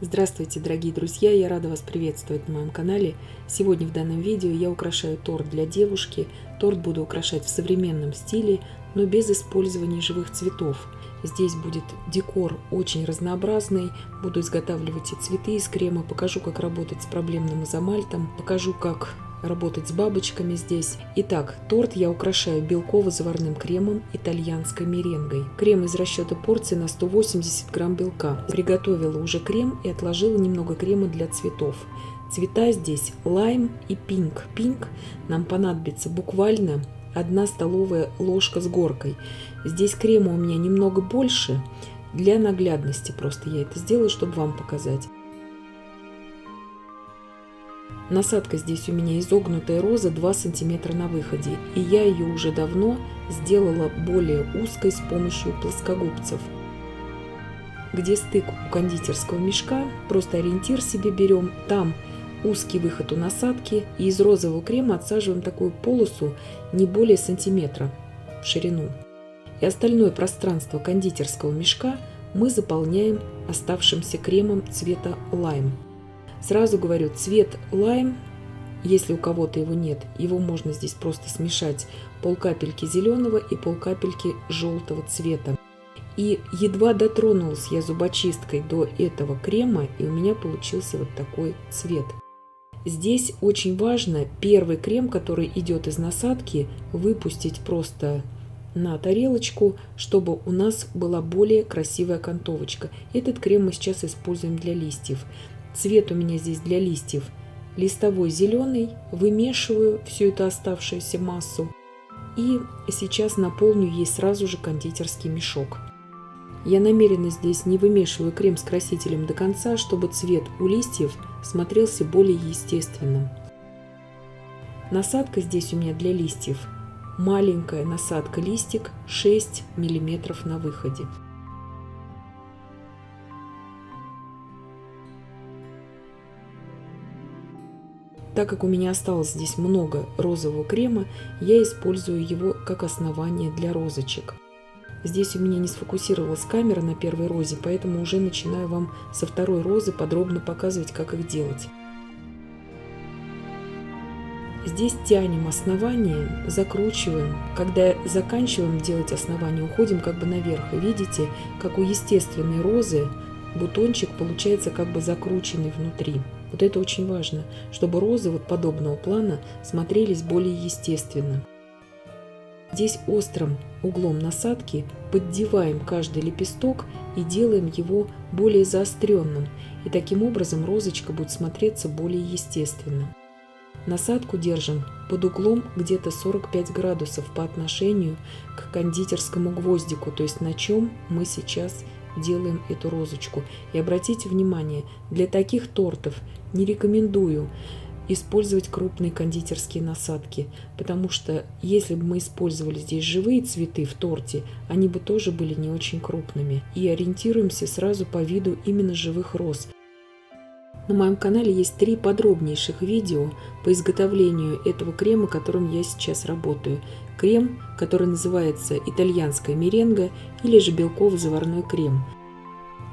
Здравствуйте, дорогие друзья! Я рада вас приветствовать на моем канале. Сегодня в данном видео я украшаю торт для девушки. Торт буду украшать в современном стиле, но без использования живых цветов. Здесь будет декор очень разнообразный. Буду изготавливать и цветы из крема. Покажу, как работать с проблемным изомальтом. Покажу, как работать с бабочками здесь. Итак, торт я украшаю белково-заварным кремом итальянской меренгой. Крем из расчета порции на 180 грамм белка. Приготовила уже крем и отложила немного крема для цветов. Цвета здесь лайм и пинк. Пинк нам понадобится буквально 1 столовая ложка с горкой. Здесь крема у меня немного больше. Для наглядности просто я это сделаю, чтобы вам показать. Насадка здесь у меня изогнутая роза 2 см на выходе, и я ее уже давно сделала более узкой с помощью плоскогубцев. Где стык у кондитерского мешка, просто ориентир себе берем, там узкий выход у насадки, и из розового крема отсаживаем такую полосу не более сантиметра в ширину. И остальное пространство кондитерского мешка мы заполняем оставшимся кремом цвета лайм. Сразу говорю, цвет лайм, если у кого-то его нет, его можно здесь просто смешать полкапельки зеленого и полкапельки желтого цвета. И едва дотронулась я зубочисткой до этого крема, и у меня получился вот такой цвет. Здесь очень важно первый крем, который идет из насадки, выпустить просто на тарелочку, чтобы у нас была более красивая окантовочка. Этот крем мы сейчас используем для листьев. Цвет у меня здесь для листьев листовой зеленый. Вымешиваю всю эту оставшуюся массу. И сейчас наполню ей сразу же кондитерский мешок. Я намеренно здесь не вымешиваю крем с красителем до конца, чтобы цвет у листьев смотрелся более естественным. Насадка здесь у меня для листьев. Маленькая насадка листик 6 мм на выходе. Так как у меня осталось здесь много розового крема, я использую его как основание для розочек. Здесь у меня не сфокусировалась камера на первой розе, поэтому уже начинаю вам со второй розы подробно показывать, как их делать. Здесь тянем основание, закручиваем. Когда заканчиваем делать основание, уходим как бы наверх. И видите, как у естественной розы бутончик получается как бы закрученный внутри. Вот это очень важно, чтобы розы вот подобного плана смотрелись более естественно. Здесь острым углом насадки поддеваем каждый лепесток и делаем его более заостренным. И таким образом розочка будет смотреться более естественно. Насадку держим под углом где-то 45 градусов по отношению к кондитерскому гвоздику, то есть на чем мы сейчас делаем эту розочку. И обратите внимание, для таких тортов не рекомендую использовать крупные кондитерские насадки, потому что если бы мы использовали здесь живые цветы в торте, они бы тоже были не очень крупными. И ориентируемся сразу по виду именно живых роз. На моем канале есть 3 подробнейших видео по изготовлению этого крема, которым я сейчас работаю. Крем, который называется итальянская меренга или же белково-заварной крем.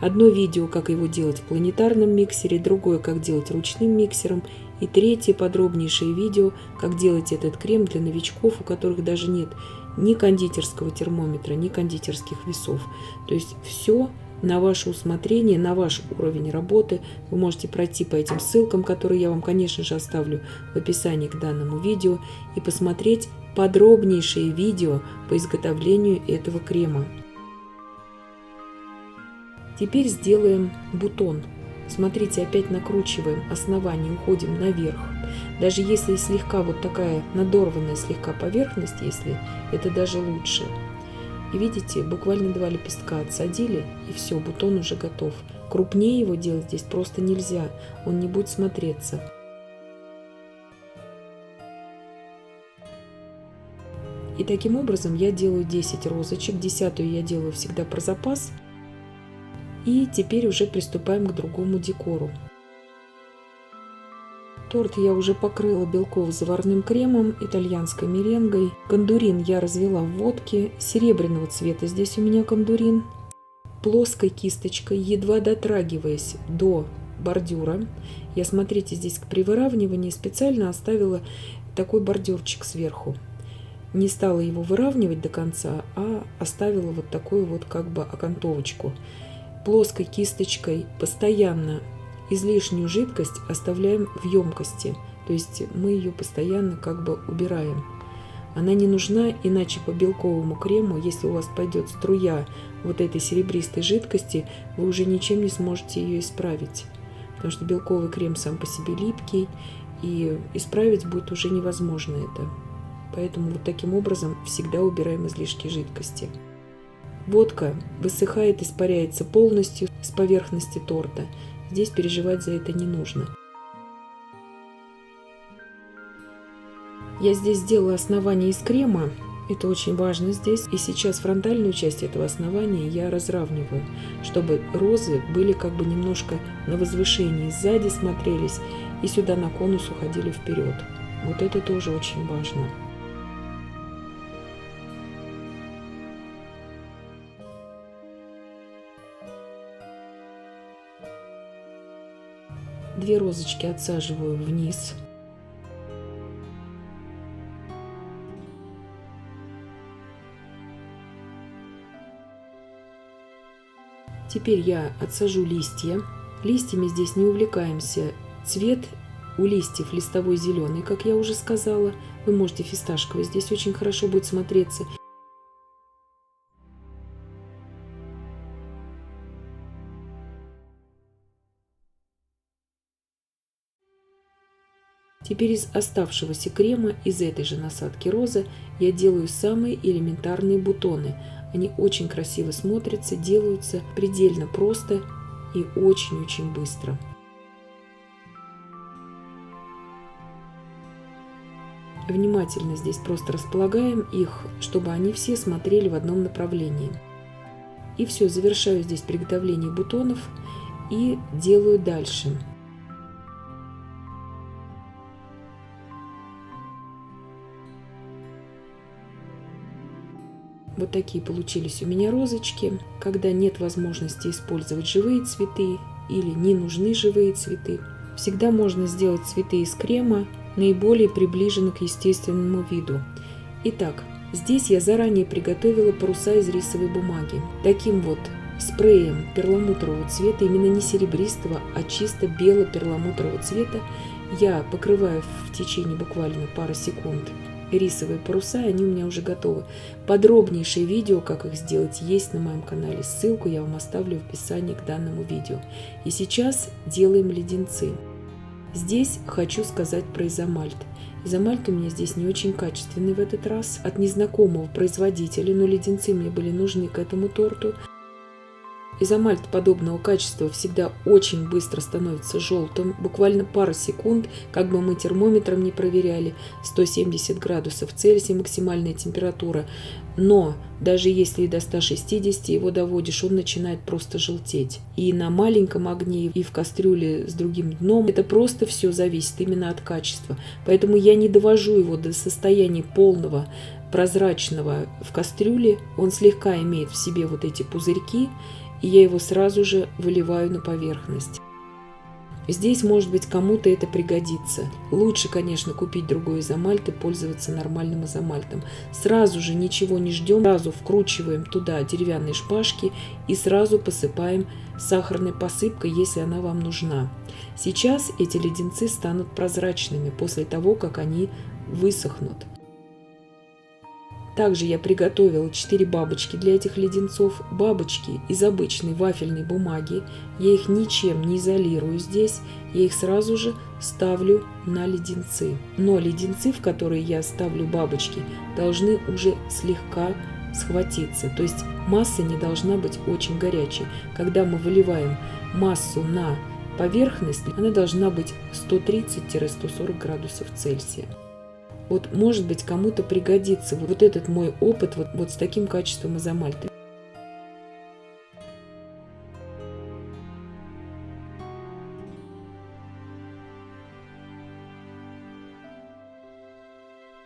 Одно видео, как его делать в планетарном миксере, другое, как делать ручным миксером, и третье подробнейшее видео, как делать этот крем для новичков, у которых даже нет ни кондитерского термометра, ни кондитерских весов. То есть все на ваше усмотрение, на ваш уровень работы. Вы можете пройти по этим ссылкам, которые я вам, конечно же, оставлю в описании к данному видео, и посмотреть подробнейшие видео по изготовлению этого крема. Теперь сделаем бутон. Смотрите, опять накручиваем основание, уходим наверх. Даже если слегка вот такая надорванная слегка поверхность, если это даже лучше. И видите, буквально 2 лепестка отсадили, и все, бутон уже готов. Крупнее его делать здесь просто нельзя, он не будет смотреться. И таким образом я делаю 10 розочек, 10-ю я делаю всегда про запас. И теперь уже приступаем к другому декору. Торт я уже покрыла белково-заварным кремом, итальянской меренгой. Кондурин я развела в водке, серебряного цвета здесь у меня кондурин. плоской кисточкой, едва дотрагиваясь до бордюра, я, смотрите, здесь при выравнивании специально оставила такой бордюрчик сверху. Не стала его выравнивать до конца, а оставила вот такую вот как бы окантовочку. Плоской кисточкой постоянно излишнюю жидкость оставляем в емкости, то есть мы ее постоянно как бы убираем. Она не нужна, иначе по белковому крему, если у вас пойдет струя вот этой серебристой жидкости, вы уже ничем не сможете ее исправить. Потому что белковый крем сам по себе липкий, и исправить будет уже невозможно это. Поэтому вот таким образом всегда убираем излишки жидкости. Водка высыхает, испаряется полностью с поверхности торта. Здесь переживать за это не нужно. Я здесь сделала основание из крема. Это очень важно здесь. И сейчас фронтальную часть этого основания я разравниваю, чтобы розы были как бы немножко на возвышении, сзади смотрелись и сюда на конус уходили вперед. Вот это тоже очень важно. Две розочки отсаживаю вниз. Теперь я отсажу листья. Листьями здесь не увлекаемся. Цвет у листьев листовой зеленый, как я уже сказала. Вы можете фисташковый, здесь очень хорошо будет смотреться. Теперь из оставшегося крема, из этой же насадки розы, я делаю самые элементарные бутоны. Они очень красиво смотрятся, делаются предельно просто и очень-очень быстро. Внимательно здесь просто располагаем их, чтобы они все смотрели в одном направлении. И все, завершаю здесь приготовление бутонов и делаю дальше. Вот такие получились у меня розочки. Когда нет возможности использовать живые цветы или не нужны живые цветы, всегда можно сделать цветы из крема, наиболее приближены к естественному виду. Итак, здесь я заранее приготовила паруса из рисовой бумаги. Таким вот спреем перламутрового цвета, именно не серебристого, а чисто бело-перламутрового цвета, я покрываю в течение буквально пары секунд рисовые паруса, и они у меня уже готовы. Подробнейшее видео, как их сделать, есть на моем канале. Ссылку я вам оставлю в описании к данному видео. И сейчас делаем леденцы. Здесь хочу сказать про изомальт. Изомальт у меня здесь не очень качественный в этот раз, от незнакомого производителя, но леденцы мне были нужны к этому торту. Изомальт подобного качества всегда очень быстро становится желтым, буквально пара секунд, как бы мы термометром не проверяли, 170 градусов Цельсия максимальная температура, но даже если и до 160 его доводишь, он начинает просто желтеть. И на маленьком огне, и в кастрюле с другим дном, это просто все зависит именно от качества. Поэтому я не довожу его до состояния полного прозрачного в кастрюле, он слегка имеет в себе вот эти пузырьки, и я его сразу же выливаю на поверхность. Здесь, может быть, кому-то это пригодится. Лучше, конечно, купить другой изомальт и пользоваться нормальным изомальтом. Сразу же ничего не ждем, сразу вкручиваем туда деревянные шпажки и сразу посыпаем сахарной посыпкой, если она вам нужна. Сейчас эти леденцы станут прозрачными после того, как они высохнут. Также я приготовила 4 бабочки для этих леденцов. Бабочки из обычной вафельной бумаги. Я их ничем не изолирую здесь. Я их сразу же ставлю на леденцы. Но леденцы, в которые я ставлю бабочки, должны уже слегка схватиться. То есть масса не должна быть очень горячей. Когда мы выливаем массу на поверхность, она должна быть 130-140 градусов Цельсия. Вот, может быть, кому-то пригодится вот этот мой опыт вот с таким качеством изомальта.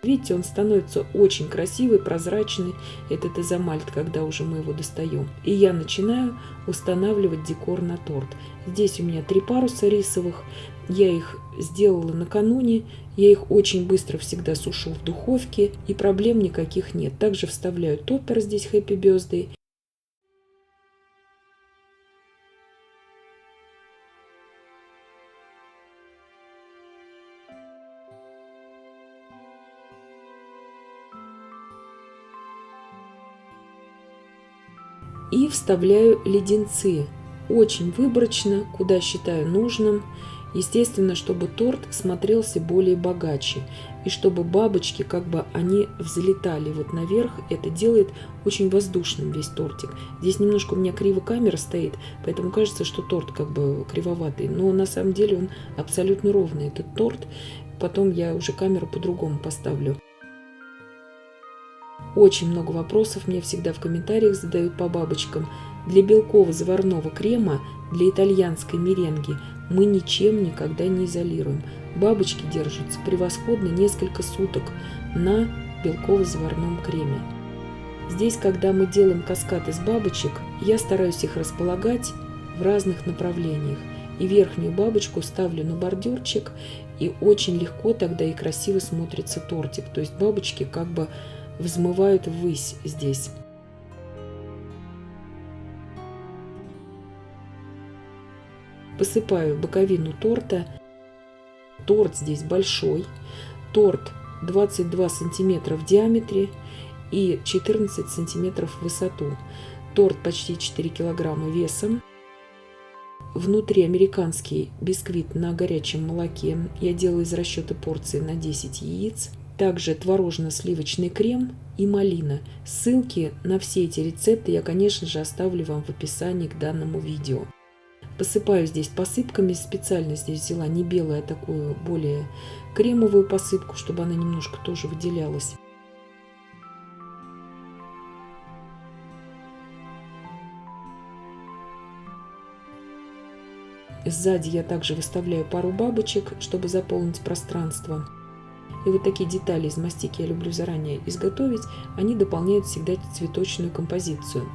Видите, он становится очень красивый, прозрачный, этот изомальт, когда уже мы его достаем. И я начинаю устанавливать декор на торт. Здесь у меня 3 паруса рисовых. Я их сделала накануне. Я их очень быстро всегда сушу в духовке, и проблем никаких нет. Также вставляю топпер здесь Happy Birthday. И вставляю леденцы. Очень выборочно, куда считаю нужным. Естественно, чтобы торт смотрелся более богаче. И чтобы бабочки, как бы они взлетали вот наверх. Это делает очень воздушным весь тортик. Здесь немножко у меня криво камера стоит, поэтому кажется, что торт как бы кривоватый. Но на самом деле он абсолютно ровный, этот торт. Потом я уже камеру по-другому поставлю. Очень много вопросов мне всегда в комментариях задают по бабочкам. Для белково-заварного крема, для итальянской меренги мы ничем никогда не изолируем. Бабочки держатся превосходно несколько суток на белково-заварном креме. Здесь, когда мы делаем каскад из бабочек, я стараюсь их располагать в разных направлениях. И верхнюю бабочку ставлю на бордюрчик, и очень легко тогда и красиво смотрится тортик. То есть бабочки как бы взмывают ввысь здесь. Посыпаю боковину торта. Торт здесь большой. Торт 22 сантиметра в диаметре и 14 сантиметров в высоту. Торт почти 4 килограмма весом. Внутри американский бисквит на горячем молоке. Я делаю из расчета порции на 10 яиц. Также творожно-сливочный крем и малина. Ссылки на все эти рецепты я, конечно же, оставлю вам в описании к данному видео. Посыпаю здесь посыпками. Специально здесь взяла не белую, а такую более кремовую посыпку, чтобы она немножко тоже выделялась. Сзади я также выставляю пару бабочек, чтобы заполнить пространство. И вот такие детали из мастики я люблю заранее изготовить. Они дополняют всегда цветочную композицию.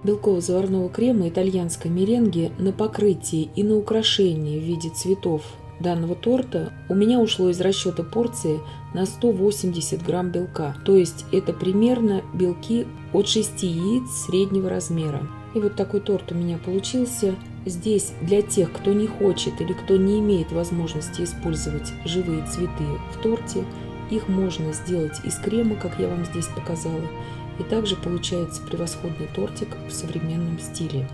Белково-заварного крема итальянской меренги на покрытие и на украшение в виде цветов данного торта у меня ушло из расчета порции на 180 грамм белка. То есть это примерно белки от 6 яиц среднего размера. И вот такой торт у меня получился. Здесь для тех, кто не хочет или кто не имеет возможности использовать живые цветы в торте, их можно сделать из крема, как я вам здесь показала. И также получается превосходный тортик в современном стиле.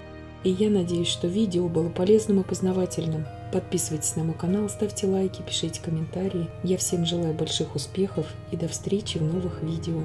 И я надеюсь, что видео было полезным и познавательным. Подписывайтесь на мой канал, ставьте лайки, пишите комментарии. Я всем желаю больших успехов и до встречи в новых видео.